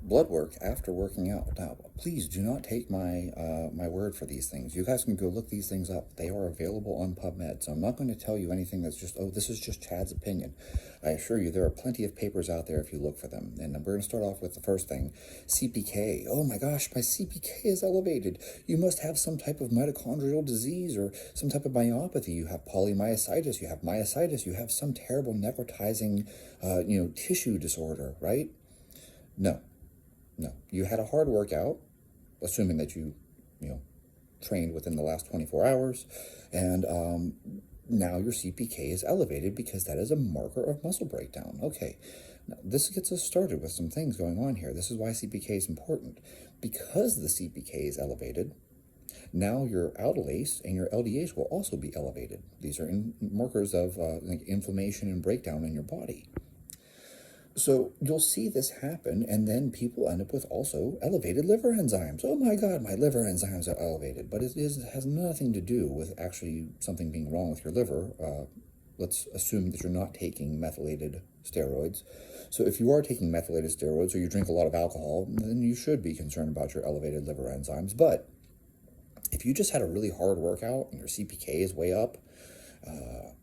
blood work after working out. Now, please do not take my my word for these things. You guys can go look these things up. They are available on PubMed. So I'm not going to tell you anything that's just, oh, this is just Chad's opinion. I assure you there are plenty of papers out there if you look for them. And we're going to start off with the first thing, CPK. Oh my gosh, my CPK is elevated. You must have some type of mitochondrial disease or some type of myopathy. You have polymyositis. You have myositis. You have some terrible necrotizing, tissue disorder, right? No. No, you had a hard workout, assuming that trained within the last 24 hours, and now your CPK is elevated because that is a marker of muscle breakdown. Okay, now this gets us started with some things going on here. This is why CPK is important. Because the CPK is elevated, now your aldolase and your LDH will also be elevated. These are markers of inflammation and breakdown in your body. So you'll see this happen, and then people end up with also elevated liver enzymes. Oh my God, my liver enzymes are elevated. But it has nothing to do with actually something being wrong with your liver. Let's assume that you're not taking methylated steroids. So if you are taking methylated steroids or you drink a lot of alcohol, then you should be concerned about your elevated liver enzymes. But if you just had a really hard workout and your CPK is way up,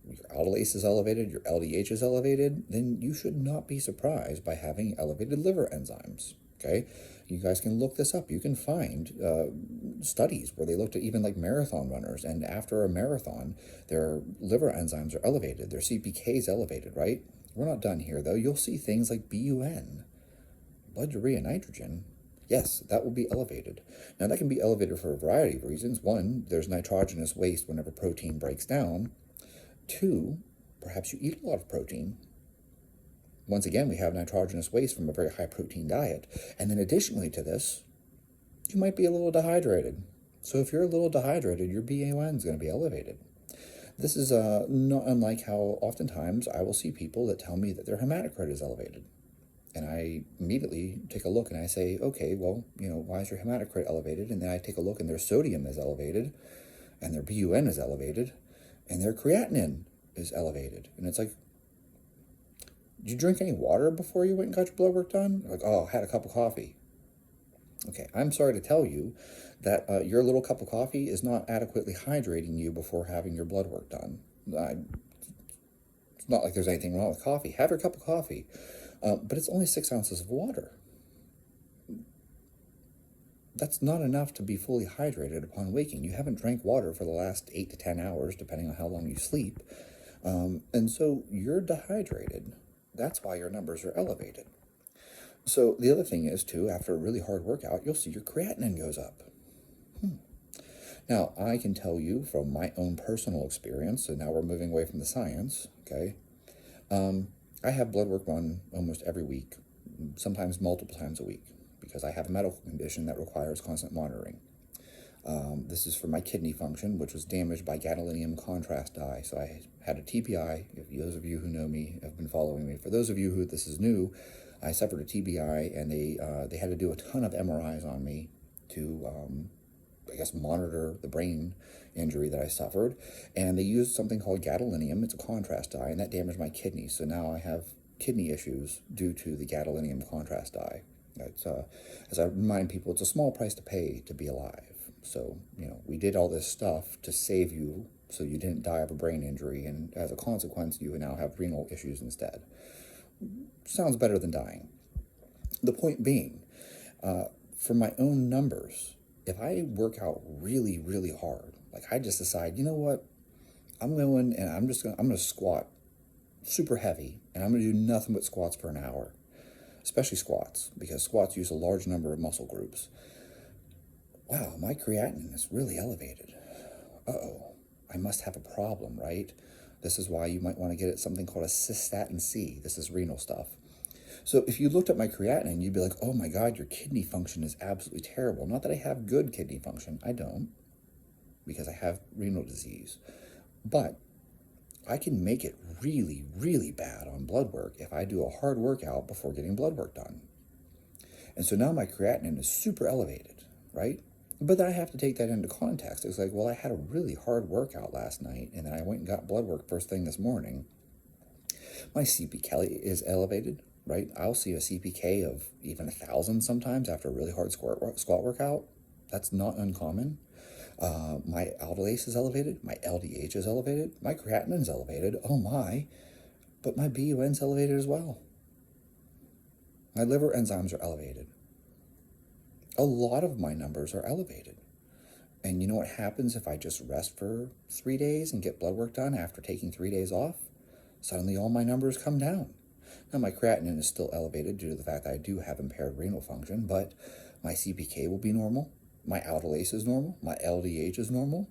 your aldolase is elevated, your LDH is elevated, then you should not be surprised by having elevated liver enzymes, okay? You guys can look this up. You can find studies where they looked at even like marathon runners, and after a marathon, their liver enzymes are elevated, their CPK is elevated, right? We're not done here, though. You'll see things like BUN, blood urea nitrogen. Yes, that will be elevated. Now, that can be elevated for a variety of reasons. One, there's nitrogenous waste whenever protein breaks down. Two, perhaps you eat a lot of protein. Once again, we have nitrogenous waste from a very high protein diet. And then additionally to this, you might be a little dehydrated. So if you're a little dehydrated, your BUN is going to be elevated. This is not unlike how oftentimes I will see people that tell me that their hematocrit is elevated. And I immediately take a look and I say, okay, well, why is your hematocrit elevated? And then I take a look and their sodium is elevated and their BUN is elevated and their creatinine is elevated. And it's like, did you drink any water before you went and got your blood work done? Like, oh, I had a cup of coffee. Okay, I'm sorry to tell you that your little cup of coffee is not adequately hydrating you before having your blood work done. It's not like there's anything wrong with coffee. Have your cup of coffee. But it's only 6 ounces of water. That's not enough to be fully hydrated upon waking. You haven't drank water for the last 8 to 10 hours, depending on how long you sleep. And so you're dehydrated. That's why your numbers are elevated. So the other thing is, too, after a really hard workout, you'll see your creatinine goes up. Now, I can tell you from my own personal experience, so now we're moving away from the science, okay? I have blood work done almost every week, sometimes multiple times a week, because I have a medical condition that requires constant monitoring. This is for my kidney function, which was damaged by gadolinium contrast dye. So I had a TBI. If those of you who know me have been following me. For those of you who this is new, I suffered a TBI, and they had to do a ton of MRIs on me to, monitor the brain injury that I suffered. And they used something called gadolinium. It's a contrast dye, and that damaged my kidneys. So now I have kidney issues due to the gadolinium contrast dye. It's, as I remind people, it's a small price to pay to be alive. So, we did all this stuff to save you so you didn't die of a brain injury, and as a consequence, you now have renal issues instead. Sounds better than dying. The point being, for my own numbers, if I work out really, really hard, like I just decide, you know what, I'm going and I'm going to squat super heavy, and I'm going to do nothing but squats for an hour, especially squats, because squats use a large number of muscle groups. Wow, my creatinine is really elevated. Uh-oh, I must have a problem, right? This is why you might want to get something called a cystatin C. This is renal stuff. So if you looked at my creatinine, you'd be like, oh my God, your kidney function is absolutely terrible. Not that I have good kidney function. I don't, because I have renal disease. But I can make it really, really bad on blood work if I do a hard workout before getting blood work done. And so now my creatinine is super elevated, right? But then I have to take that into context. It's like, well, I had a really hard workout last night, and then I went and got blood work first thing this morning. My CPK is elevated. right? I'll see a CPK of even 1,000 sometimes after a really hard squat workout. That's not uncommon. My aldolase is elevated, my LDH is elevated, my creatinine is elevated, oh my, but my BUN's elevated as well. My liver enzymes are elevated. A lot of my numbers are elevated. And you know what happens if I just rest for 3 days and get blood work done after taking 3 days off? Suddenly all my numbers come down. Now my creatinine is still elevated due to the fact that I do have impaired renal function, but my CPK will be normal, my aldolase is normal, my LDH is normal,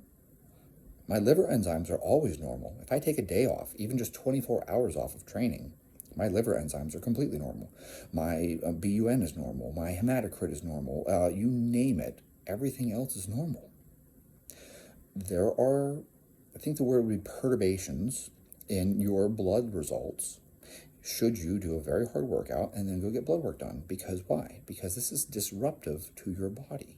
my liver enzymes are always normal. If I take a day off, even just 24 hours off of training, my liver enzymes are completely normal. My BUN is normal, my hematocrit is normal, you name it, everything else is normal. There are, I think the word would be perturbations in your blood results should you do a very hard workout and then go get blood work done. Because why? Because this is disruptive to your body.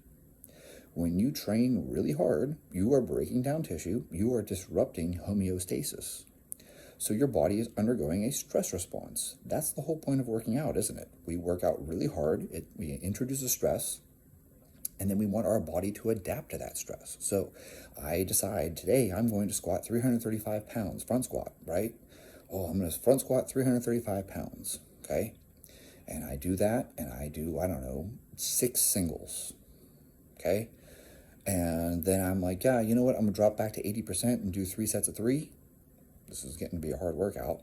When you train really hard, you are breaking down tissue, you are disrupting homeostasis. So your body is undergoing a stress response. That's the whole point of working out, isn't it? We work out really hard, we introduce a stress, and then we want our body to adapt to that stress. So I decide today I'm going to squat 335 pounds, front squat, right? Oh, I'm going to front squat 335 pounds, okay? And I do that, and I do, I don't know, 6 singles, okay? And then I'm like, yeah, you know what? I'm going to drop back to 80% and do 3 sets of 3. This is getting to be a hard workout.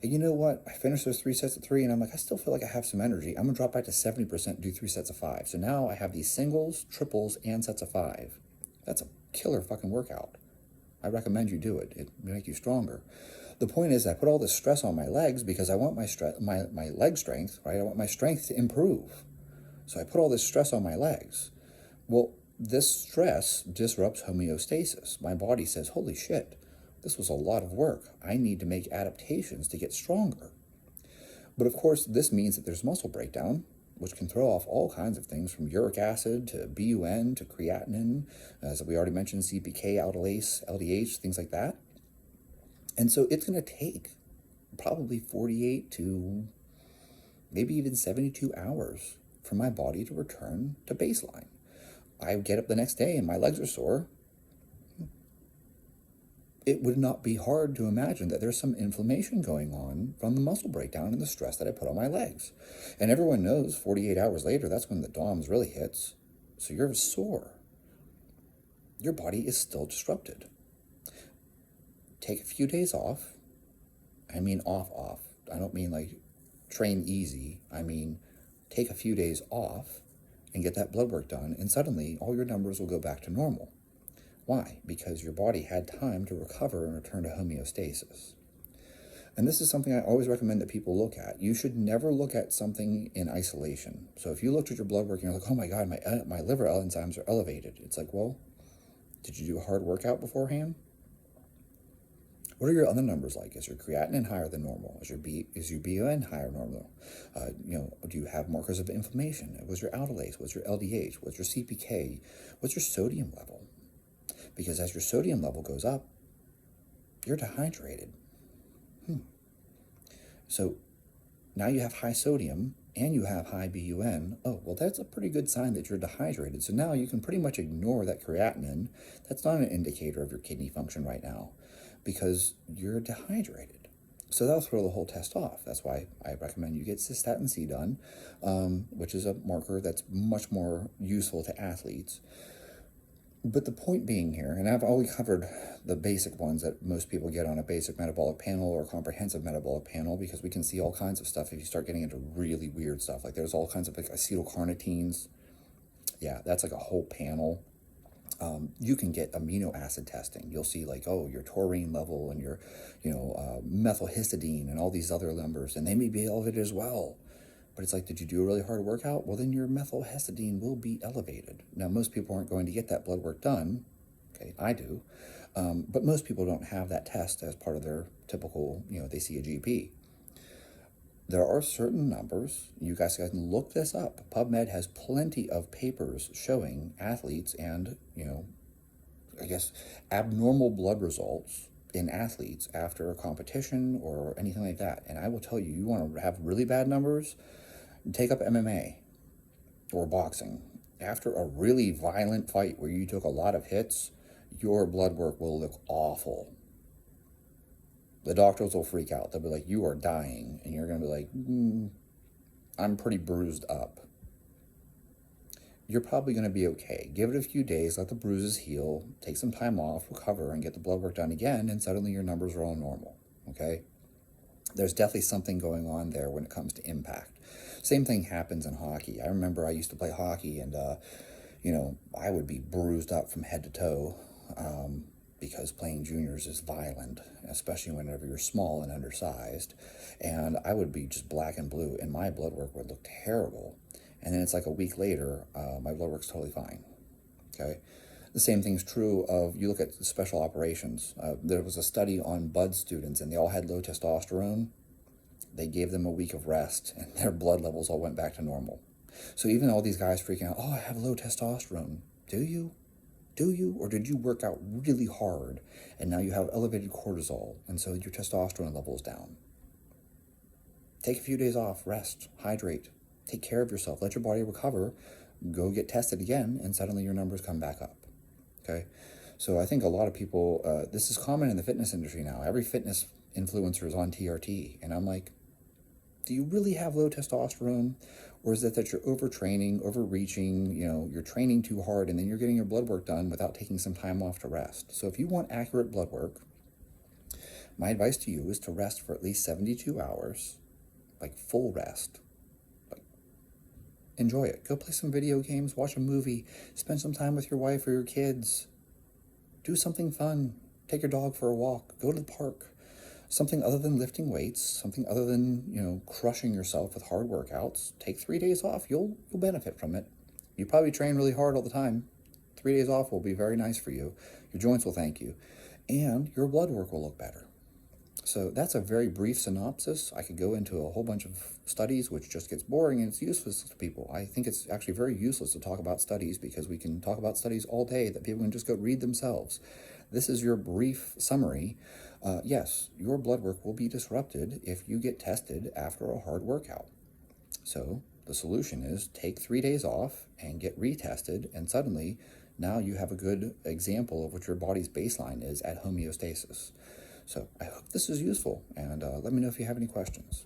And you know what? I finished those 3 sets of 3, and I'm like, I still feel like I have some energy. I'm going to drop back to 70% and do 3 sets of 5. So now I have these singles, triples, and sets of 5. That's a killer fucking workout. I recommend you do it. It will make you stronger. The point is I put all this stress on my legs because I want my leg strength, right? I want my strength to improve. So I put all this stress on my legs. Well, this stress disrupts homeostasis. My body says, holy shit, this was a lot of work. I need to make adaptations to get stronger. But of course, this means that there's muscle breakdown, which can throw off all kinds of things from uric acid to BUN to creatinine, as we already mentioned, CPK, aldolase, LDH, things like that. And so it's going to take probably 48 to maybe even 72 hours for my body to return to baseline. I get up the next day and my legs are sore. It would not be hard to imagine that there's some inflammation going on from the muscle breakdown and the stress that I put on my legs. And everyone knows 48 hours later, that's when the DOMS really hits. So you're sore. Your body is still disrupted. Take a few days off. I mean off. I don't mean like train easy. I mean take a few days off and get that blood work done, and suddenly all your numbers will go back to normal. Why? Because your body had time to recover and return to homeostasis. And this is something I always recommend that people look at. You should never look at something in isolation. So if you looked at your blood work and you're like, oh my God, my liver enzymes are elevated. It's like, well, did you do a hard workout beforehand? What are your other numbers like? Is your creatinine higher than normal? Is your BUN higher than normal? Do you have markers of inflammation? What's your aldolase? What's your LDH? What's your CPK? What's your sodium level? Because as your sodium level goes up, you're dehydrated. So now you have high sodium and you have high BUN. Oh, well, that's a pretty good sign that you're dehydrated. So now you can pretty much ignore that creatinine. That's not an indicator of your kidney function right now because you're dehydrated. So that'll throw the whole test off. That's why I recommend you get cystatin C done, which is a marker that's much more useful to athletes. But the point being here, and I've already covered the basic ones that most people get on a basic metabolic panel or comprehensive metabolic panel, because we can see all kinds of stuff if you start getting into really weird stuff. Like there's all kinds of like acetylcarnitines. Yeah, that's like a whole panel. You can get amino acid testing. You'll see like, oh, your taurine level and your, methylhistidine and all these other numbers, and they may be elevated as well. But it's like, did you do a really hard workout? Well, then your methylhistidine will be elevated. Now, most people aren't going to get that blood work done. Okay, I do. But most people don't have that test as part of their typical, they see a GP. There are certain numbers, you guys can look this up. PubMed has plenty of papers showing athletes and, abnormal blood results in athletes after a competition or anything like that. And I will tell you, you want to have really bad numbers, take up MMA or boxing. After a really violent fight where you took a lot of hits, your blood work will look awful. The doctors will freak out. They'll be like, you are dying. And you're going to be like, I'm pretty bruised up. You're probably going to be okay. Give it a few days, let the bruises heal, take some time off, recover, and get the blood work done again, and suddenly your numbers are all normal, okay? There's definitely something going on there when it comes to impact. Same thing happens in hockey. I remember I used to play hockey, and, I would be bruised up from head to toe because playing juniors is violent, especially whenever you're small and undersized. And I would be just black and blue, and my blood work would look terrible. And then it's like a week later, my blood work's totally fine, okay? The same thing's true of, you look at special operations. There was a study on BUD students, and they all had low testosterone. They gave them a week of rest, and their blood levels all went back to normal. So even all these guys freaking out, oh, I have low testosterone. Do you? Do you? Or did you work out really hard, and now you have elevated cortisol, and so your testosterone level is down? Take a few days off, rest, hydrate. Take care of yourself. Let your body recover. Go get tested again, and suddenly your numbers come back up. Okay? So I think a lot of people, this is common in the fitness industry now. Every fitness influencer is on TRT. And I'm like, do you really have low testosterone? Or is it that you're overtraining, overreaching, you're training too hard, and then you're getting your blood work done without taking some time off to rest? So if you want accurate blood work, my advice to you is to rest for at least 72 hours, like full rest. Enjoy it. Go play some video games, watch a movie, spend some time with your wife or your kids. Do something fun. Take your dog for a walk. Go to the park. Something other than lifting weights, something other than, crushing yourself with hard workouts. Take 3 days off. You'll benefit from it. You probably train really hard all the time. 3 days off will be very nice for you. Your joints will thank you. And your blood work will look better. So that's a very brief synopsis. I could go into a whole bunch of studies, which just gets boring and it's useless to people. I think it's actually very useless to talk about studies because we can talk about studies all day that people can just go read themselves. This is your brief summary. Yes, your blood work will be disrupted if you get tested after a hard workout. So the solution is take 3 days off and get retested, and suddenly now you have a good example of what your body's baseline is at homeostasis. So I hope this is useful, and let me know if you have any questions.